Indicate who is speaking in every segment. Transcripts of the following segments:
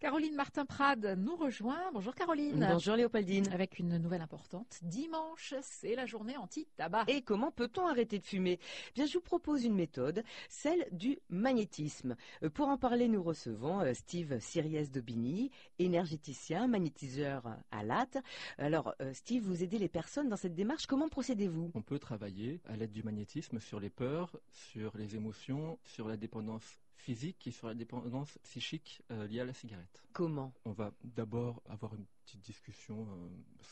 Speaker 1: Caroline Martin-Prade nous rejoint. Bonjour Caroline.
Speaker 2: Bonjour Léopoldine.
Speaker 1: Avec une nouvelle importante. Dimanche, c'est la journée anti-tabac.
Speaker 2: Et comment peut-on arrêter de fumer? Bien, je vous propose une méthode, celle du magnétisme. Pour en parler, nous recevons Steve Siriès-Daubigny, énergéticien, magnétiseur à latte. Alors, Steve, vous aidez les personnes dans cette démarche. Comment procédez-vous?
Speaker 3: On peut travailler à l'aide du magnétisme sur les peurs, sur les émotions, sur la dépendance physique et sur la dépendance psychique liée à la cigarette.
Speaker 2: Comment?
Speaker 3: On va d'abord avoir une petite discussion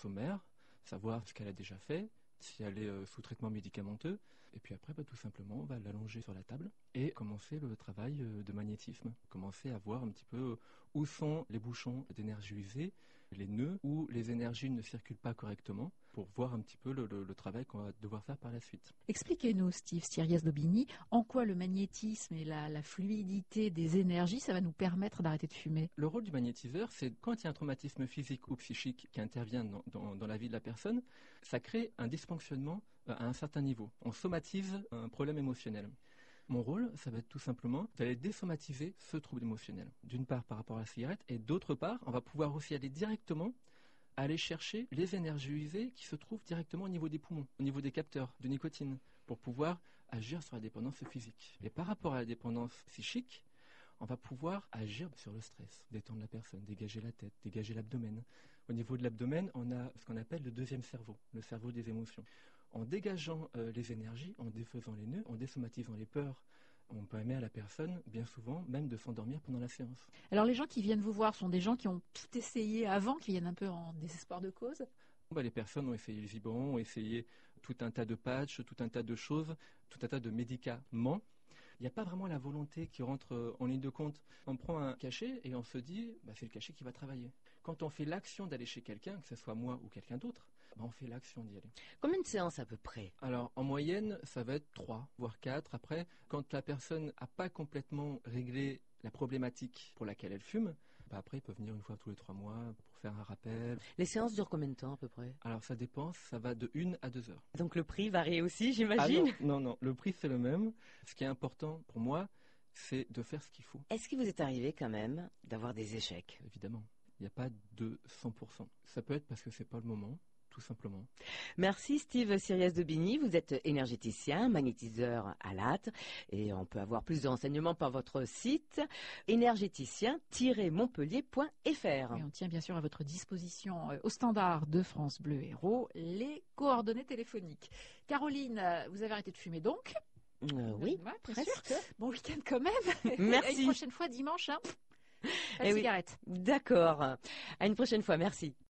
Speaker 3: sommaire, savoir ce qu'elle a déjà fait, si elle est sous traitement médicamenteux, et puis après, tout simplement, on va l'allonger sur la table et commencer le travail de magnétisme. Commencer à voir un petit peu où sont les bouchons d'énergie usée, les nœuds où les énergies ne circulent pas correctement, pour voir un petit peu le travail qu'on va devoir faire par la suite.
Speaker 1: Expliquez-nous, Steve Siriès-Daubigny, en quoi le magnétisme et la fluidité des énergies, ça va nous permettre d'arrêter de fumer.
Speaker 3: Le rôle du magnétiseur, c'est quand il y a un traumatisme physique ou psychique qui intervient dans la vie de la personne, ça crée un dysfonctionnement à un certain niveau. On somatise un problème émotionnel. Mon rôle, ça va être tout simplement d'aller désomatiser ce trouble émotionnel. D'une part par rapport à la cigarette, et d'autre part, on va pouvoir aussi aller directement aller chercher les énergies usées qui se trouvent directement au niveau des poumons, au niveau des capteurs de nicotine, pour pouvoir agir sur la dépendance physique. Et par rapport à la dépendance psychique, on va pouvoir agir sur le stress, détendre la personne, dégager la tête, dégager l'abdomen. Au niveau de l'abdomen, on a ce qu'on appelle le deuxième cerveau, le cerveau des émotions. En dégageant les énergies, en défaisant les nœuds, en désomatisant les peurs, on permet à la personne, bien souvent, même de s'endormir pendant la séance.
Speaker 1: Alors les gens qui viennent vous voir sont des gens qui ont tout essayé avant, qui viennent un peu en désespoir de cause?
Speaker 3: Les personnes ont essayé le Vibron, ont essayé tout un tas de patchs, tout un tas de choses, tout un tas de médicaments. Il n'y a pas vraiment la volonté qui rentre en ligne de compte. On prend un cachet et on se dit, c'est le cachet qui va travailler. Quand on fait l'action d'aller chez quelqu'un, que ce soit moi ou quelqu'un d'autre, on fait l'action d'y aller.
Speaker 2: Combien de séances à peu près?
Speaker 3: Alors, en moyenne, ça va être 3, voire 4. Après, quand la personne n'a pas complètement réglé la problématique pour laquelle elle fume, après, il peut venir une fois tous les 3 mois pour faire un rappel.
Speaker 2: Les séances durent combien de temps à peu près?
Speaker 3: Alors, ça dépend, ça va de 1 à 2 heures.
Speaker 2: Donc le prix varie aussi, j'imagine?
Speaker 3: Non, le prix c'est le même. Ce qui est important pour moi, c'est de faire ce qu'il faut.
Speaker 2: Est-ce qu'il vous est arrivé quand même d'avoir des échecs?
Speaker 3: Évidemment, il n'y a pas de 100%. Ça peut être parce que c'est pas le moment, tout simplement.
Speaker 2: Merci Steve Siriès-Daubigny, vous êtes énergéticien, magnétiseur à latte et on peut avoir plus de renseignements par votre site énergéticien-montpellier.fr.
Speaker 1: Et on tient bien sûr à votre disposition au standard de France Bleu Héros les coordonnées téléphoniques. Caroline, vous avez arrêté de fumer donc?
Speaker 2: Oui,
Speaker 1: Ouais,
Speaker 2: presque.
Speaker 1: sûr. Bon week-end quand même.
Speaker 2: Merci.
Speaker 1: À une prochaine fois dimanche, pas de cigarette.
Speaker 2: D'accord. À une prochaine fois, merci.